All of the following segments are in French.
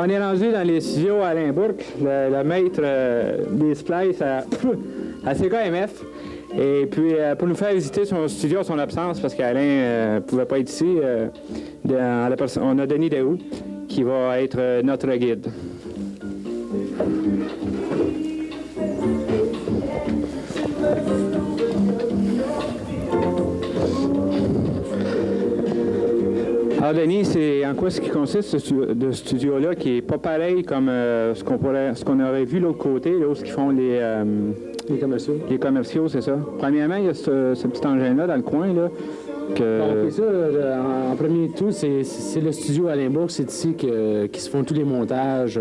On est rendu dans les studios à Alain Bourque, le maître des splices à CKMF. Et puis, pour nous faire visiter son studio à son absence, parce qu'Alain ne pouvait pas être ici, on a Denis Daou, qui va être notre guide. Alors, Denis, c'est en quoi ce qui consiste ce studio-là, qui n'est pas pareil comme ce qu'on aurait vu de l'autre côté, là, où ils font les commerciaux. Les commerciaux, c'est ça. Premièrement, il y a ce petit engin-là dans le coin, là. Donc, ça, en premier tout, c'est le studio Alain Bourque. C'est ici qu'ils se font tous les montages,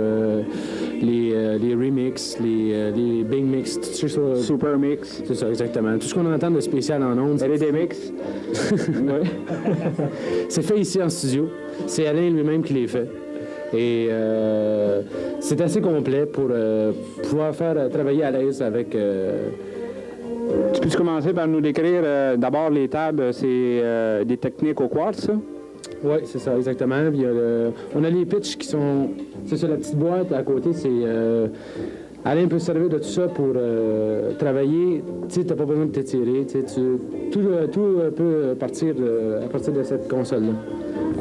les remix, les big mix, tout ça. Super mix. C'est ça, exactement. Tout ce qu'on entend de spécial en ondes. LED mix. Oui. C'est fait ici en studio. C'est Alain lui-même qui les fait. Et c'est assez complet pour pouvoir faire travailler à l'aise avec... Tu peux commencer par nous décrire d'abord les tables, c'est des techniques au quartz, ça? Oui, c'est ça, exactement. On a les pitchs qui sont... C'est ça, la petite boîte à côté, c'est... Alain peut se servir de tout ça pour travailler. Tu sais, t'as pas besoin de t'étirer. Tout peut partir à partir de cette console-là.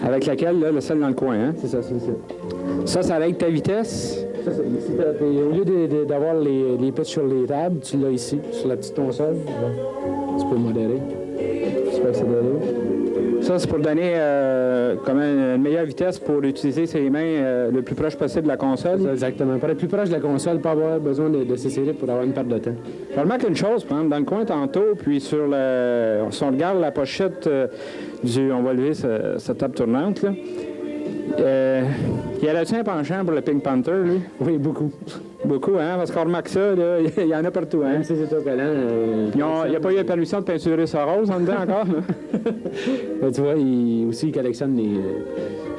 Avec laquelle, là, le sel dans le coin, hein? C'est ça, c'est ça. Ça règle ta vitesse? Ça, ici, au lieu d'avoir les pitchs sur les tables, tu l'as ici, sur la petite console. Tu peux modérer. Tu peux accélérer. Ça, c'est pour donner une meilleure vitesse pour utiliser ses mains le plus proche possible de la console. Ça, exactement. Pour être plus proche de la console, pas avoir besoin de s'essayer pour avoir une perte de temps. Je remarque une chose, par exemple, dans le coin tantôt, puis si on regarde la pochette on va lever cette table tournante, là. Il y a-t-il un penchant pour le Pink Panther, lui? Oui, beaucoup. Beaucoup, hein? Parce qu'on remarque ça, là, il y en a partout, hein? C'est autocollant. Il n'y a pas eu la permission de peinturer ça rose en dedans encore, là? Tu vois, il collectionne les... Il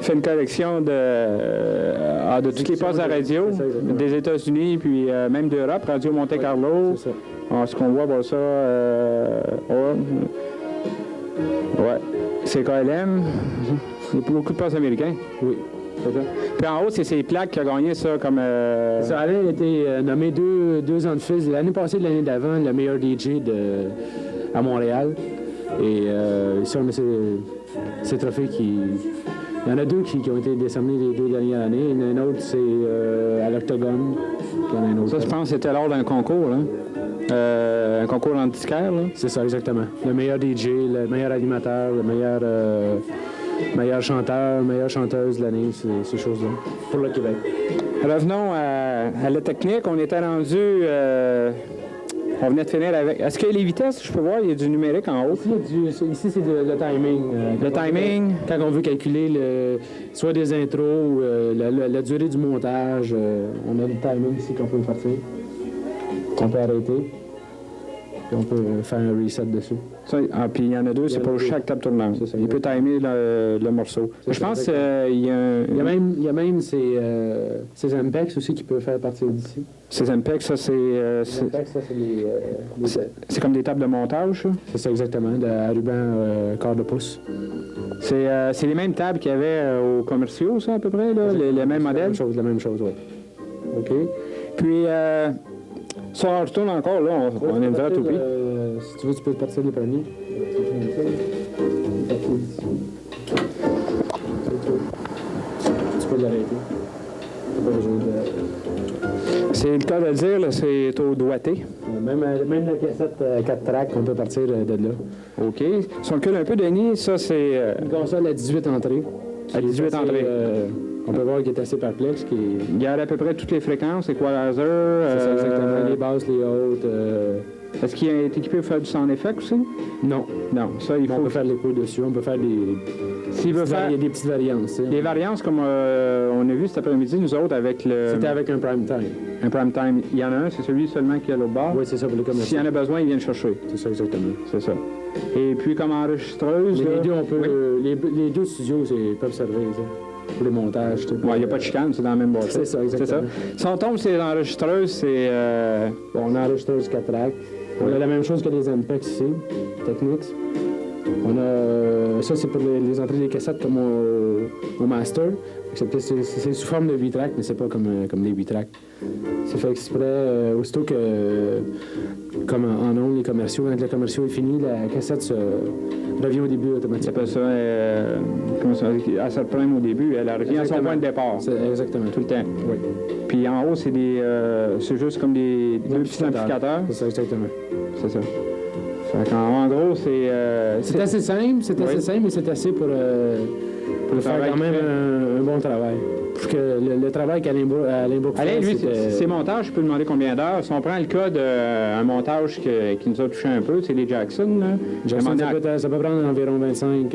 fait une collection de toutes les postes à radio, des États-Unis, puis même d'Europe, Radio Monte-Carlo. C'est ça. Ce qu'on voit, bon, ça... ouais. C'est KLM. Il y a beaucoup de postes américains. Oui. C'est ça. Puis en haut, c'est ces plaques qui a gagné ça comme... Ça, Alain a été nommé deux ans de fils. L'année passée, l'année d'avant, le meilleur DJ à Montréal. Et ici, on a ces trophées qui... Il y en a deux qui ont été décernés les 2 dernières années. Il y en a un autre, c'est à l'Octogone. Ça, je pense que c'était lors d'un concours, hein? Un concours en disquaire, là? C'est ça, exactement. Le meilleur DJ, le meilleur animateur, le meilleur chanteur, meilleure chanteuse de l'année, ces choses-là, pour le Québec. Revenons à la technique. On était rendu... on venait de finir avec... Est-ce que les vitesses, je peux voir, il y a du numérique en haut? Ici, c'est le timing. Le timing? Quand on veut calculer soit des intros ou la durée du montage, on a le timing ici qu'on peut partir. On peut arrêter. Puis on peut faire un reset dessus. Puis il y en a deux, c'est pour chaque table tournante. Il peut timer le morceau. Je pense qu'il y a Il y a même ces MPEX aussi qui peuvent faire partir d'ici. Ces MPEX, ça, c'est comme des tables de montage, ça? C'est ça, exactement, à ruban quart de pouce. C'est les mêmes tables qu'il y avait aux commerciaux, ça, à peu près, là? Les mêmes modèles? La même chose, oui. OK. Puis... si on retourne encore, là, on est une vraie toupie. Si tu veux, tu peux partir les premiers. Tu peux l'arrêter. C'est le cas de le dire, là, c'est au doigté. Même la cassette 4 tracks, on peut partir de là. OK. Si on recule un peu, Denis, ça, c'est... Une console à 18 entrées. À 18 entrées. On peut voir qu'il est assez perplexe. Il garde à peu près toutes les fréquences, equalizer. C'est ça, exactement. Les basses, les hautes. Est-ce qu'il est équipé pour faire du sound effect aussi? Non. Non, ça, il faut... On peut faire l'écho dessus, on peut faire des... S'il veut faire... Il y a des petites variances. Des variances comme on a vu cet après-midi, nous autres, avec le... C'était avec un prime time. Un prime time. Il y en a un, c'est celui seulement qui est à l'autre bord. Oui, c'est ça, pour les commerçants. S'il y en a besoin, il vient le chercher. C'est ça, exactement. C'est ça. Et puis, comme enregistreuse... Les deux, on peut... Oui. Les deux studios peuvent servir, ça. Pour les montages. Oui, il n'y a pas de chicane, c'est dans la même boîte. C'est ça, exactement. Ça. Si on tombe sur les enregistreuses, c'est... Bon, on a enregistreuse 4 tracks. On a la même chose que les MPEX ici, Technics. On a ça, c'est pour les entrées des cassettes comme au master. C'est sous forme de 8 tracks, mais c'est pas comme les 8 tracks. C'est fait exprès, aussitôt que, comme en ondes, les commerciaux, quand le commercial est fini, la cassette revient au début automatiquement. C'est pas ça, comment ça, à ce problème au début, elle revient à son point de départ. Exactement. Tout le temps. Oui. Puis en haut, c'est juste comme des deux petits amplificateurs. C'est ça, exactement. C'est ça. Fait en gros, c'est assez simple, mais c'est assez pour faire quand même un bon travail. Parce que le travail qu'Alain Bourque Alain, fait, lui, ses montages, je peux demander combien d'heures. Si on prend le cas d'un montage qui nous a touché un peu, c'est les Jackson. Là. Jackson, ça peut prendre environ 25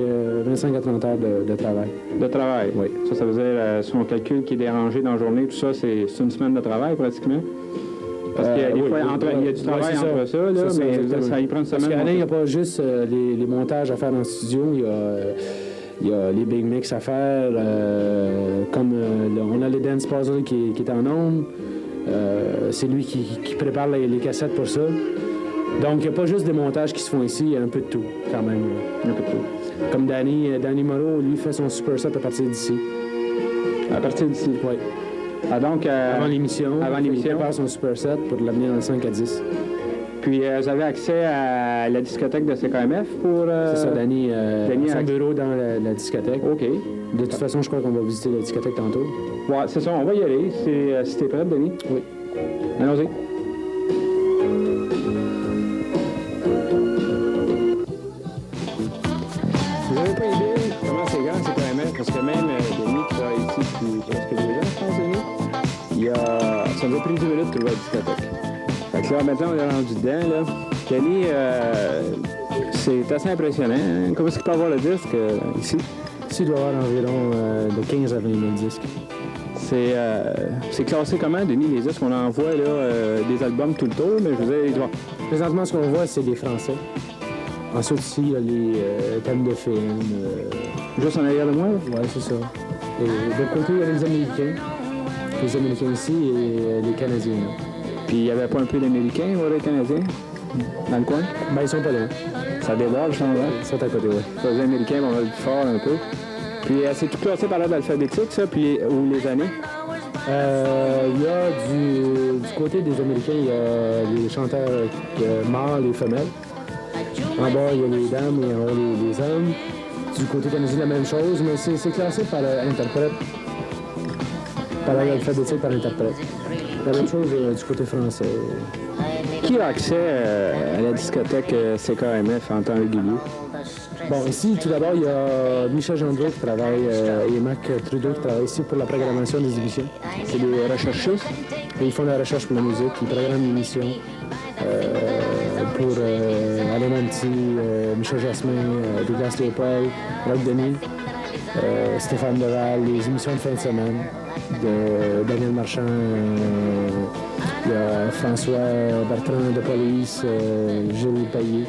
à 30 heures de travail. De travail? Oui. Ça veut dire, si on calcule qui est dérangé dans la journée, tout ça, c'est une semaine de travail pratiquement. Parce qu'il y a des fois, il y a du travail entre ça, là, mais ça y prend une semaine. Parce qu'Alain, il n'y a pas juste les montages à faire dans le studio, il y a les big mix à faire, comme on a le dance puzzle qui est en ondes. C'est lui qui prépare les cassettes pour ça. Donc, il n'y a pas juste des montages qui se font ici, il y a un peu de tout, quand même. Un peu de tout. Comme Danny Moreau, lui, fait son super set à partir d'ici. À partir d'ici? Oui. Ah, donc, avant l'émission. Il prépare son super set pour l'amener dans le 5 à 10. Puis, vous avez accès à la discothèque de CKMF pour... C'est ça, Danny son bureau dans la discothèque. OK. De toute façon, je crois qu'on va visiter la discothèque tantôt. Ouais, c'est ça, on va y aller. Si t'es prête, Denis? Oui. Allons-y. Vous n'avez pas idée comment c'est grand CKMF, parce que même Denis qui travaille ici depuis presque 2 ans, je pense, Denis, ça nous a pris 10 minutes de trouver la discothèque. Fait que là, maintenant, on est rendu dedans, là. Kenny, c'est assez impressionnant. Hein? Comment est-ce qu'il peut avoir le disque ici? Ici, il doit y avoir environ de 15 à 20 000 disques. C'est classé comment, Denis, les disques? On envoie là, des albums tout le tour, mais je veux dire, présentement, ce qu'on voit, c'est des Français. Ensuite, ici, il y a les thèmes de films. Juste en arrière de moi? Oui, c'est ça. Et de l'autre côté, il y a les Américains. Les Américains ici et les Canadiens. Là. Puis il n'y avait pas un peu d'Américains ou des Canadiens dans le coin? Ben, ils sont pas là. Ça déborde, je pense. Ils sont à côté, oui. Les Américains vont le plus fort un peu. Puis c'est tout classé par l'ordre alphabétique, ça, puis ou les années? Il y a du côté des Américains, il y a les chanteurs mâles et femelles. En bas, il y a les dames et en haut, les hommes. Du côté canadien, la même chose, mais c'est classé par interprète. Par l'ordre alphabétique, par interprète. La même chose du côté français. Qui a accès à la discothèque CKMF en temps régulier? Bon, ici, tout d'abord, il y a Michel Gendreau qui travaille et Mac Trudeau qui travaille ici pour la programmation des émissions. C'est des recherchistes? Et ils font de la recherche pour la musique, ils programment l'émission pour Alain Monti, Michel Jasmin, Douglas Léopold, Roch Denis, Stéphane Deval, les émissions de fin de semaine de Daniel Marchand, il y a François Bertrand de Police, Gilles Payet.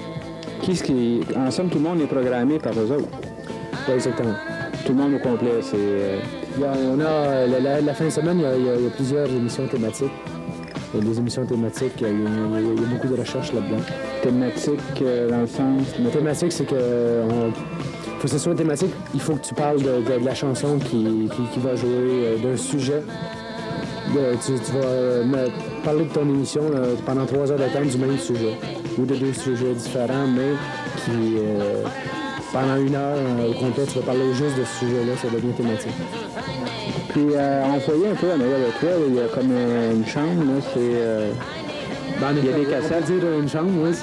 En somme, tout le monde est programmé par eux autres? Oui, exactement. Tout le monde au complet, c'est... On a la fin de semaine, il y a plusieurs émissions thématiques. Il y a des émissions thématiques, il y a beaucoup de recherches là-dedans. Thématique dans le sens... Thématique, c'est que... faut que ce soit thématique, il faut que tu parles de la chanson qui va jouer, d'un sujet. Tu vas parler de ton émission pendant 3 heures de temps du même sujet. Ou de 2 sujets différents, mais qui, pendant 1 heure au complet, tu vas parler juste de ce sujet-là, ça devient thématique. Puis, on voyait un peu en arrière de toi, là, il y a comme une chambre, là, c'est... il y a des cassettes. On peut dire une chambre, oui,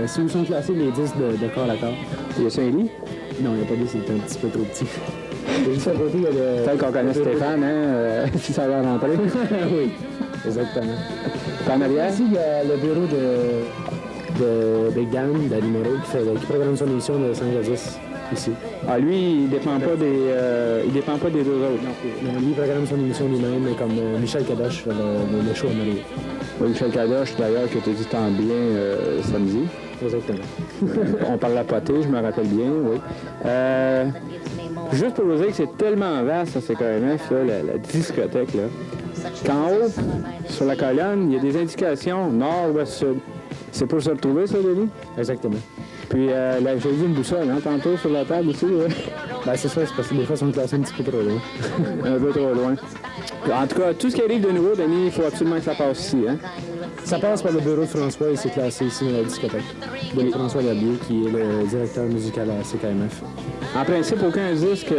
c'est où sont classés les disques de corps à corps. Il y a ça un lit? Non, il n'y a pas de lit, c'est un petit peu trop petit. Juste à côté, il y a le... Peut-être qu'on connaît Stéphane, hein, si ça va rentrer. Oui, exactement. Puis en arrière? Ici, il y a le bureau de Big Dan, d'Ali Moreau, qui programme son émission de 5 à 10 ici. Ah, lui, il dépend pas des deux autres. Non, lui, il programme son émission lui-même, comme Michel Kadosh, le show à Marie. Oui, Michel Kadosh, d'ailleurs, que tu as dit tant bien samedi. Exactement. On parle de la potée, je me rappelle bien, oui. Juste pour vous dire que c'est tellement vaste, ça, CKMF, là, la discothèque, là, qu'en haut, sur la colonne, il y a des indications nord, ouest, sud. C'est pour se retrouver, ça, Denis? Exactement. Puis là, j'ai vu une boussole, hein, tantôt sur la table aussi. Ben, c'est ça, c'est parce que des fois, ils sont classés un petit peu trop loin. Un peu trop loin. En tout cas, tout ce qui arrive de nouveau, Denis, il faut absolument que ça passe ici. Hein? Ça passe par le bureau de François et c'est classé ici dans la discothèque. De François Labier, qui est le directeur musical à CKMF. En principe, aucun disque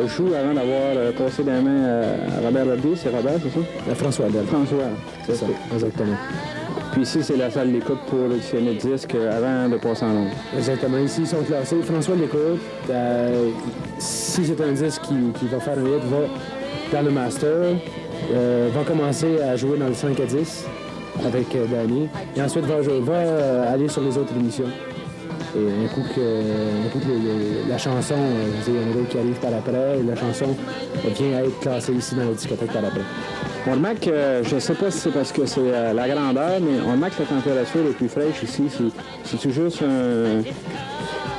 joue avant d'avoir passé les mains à Robert Labier. C'est Robert, c'est ça? François Labier. François, C'est ça, exactement. Puis ici, c'est la salle d'écoute pour auditionner le disque avant de passer en ondes. Exactement. Ici, ils sont classés. François l'écoute. Si c'est un disque qui va faire un hit, va dans le master, va commencer à jouer dans le 5 à 10 avec Danny. Et ensuite, va aller sur les autres émissions. Et un coup que la chanson, il y en a d'autres qui arrivent par après, et la chanson vient être classée ici dans la discothèque par après. On remarque, je ne sais pas si c'est parce que c'est la grandeur, mais on remarque que la température est plus fraîche ici. C'est-tu juste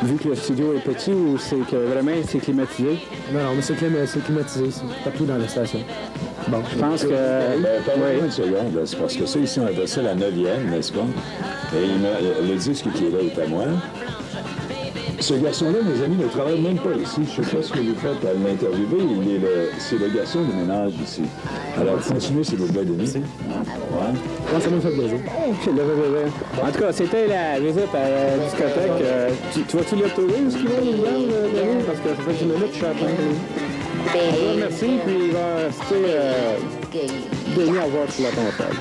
vu que le studio est petit ou c'est que vraiment c'est climatisé? Non, mais c'est climatisé ici, partout dans la station. Bon, je pense que... Pardonnez-moi une seconde, c'est parce que ça, ici, on appelle ça la 9e, n'est-ce pas? Et le disque qui est là est à moi. Ce garçon-là, mes amis, ne travaille même pas ici. Je ne sais pas ce que vous faites à l'interviewer. C'est le garçon de ménage ici. Alors, continuez, s'il vous plaît, Denis. Ouais, ça m'a fait plaisir. En tout cas, c'était la visite à la discothèque. Tu vas-tu le retrouver, ce qu'il va, Denis? Parce que ça fait une minute que je suis à plein. Merci, puis il va rester Denis à voir sur la console.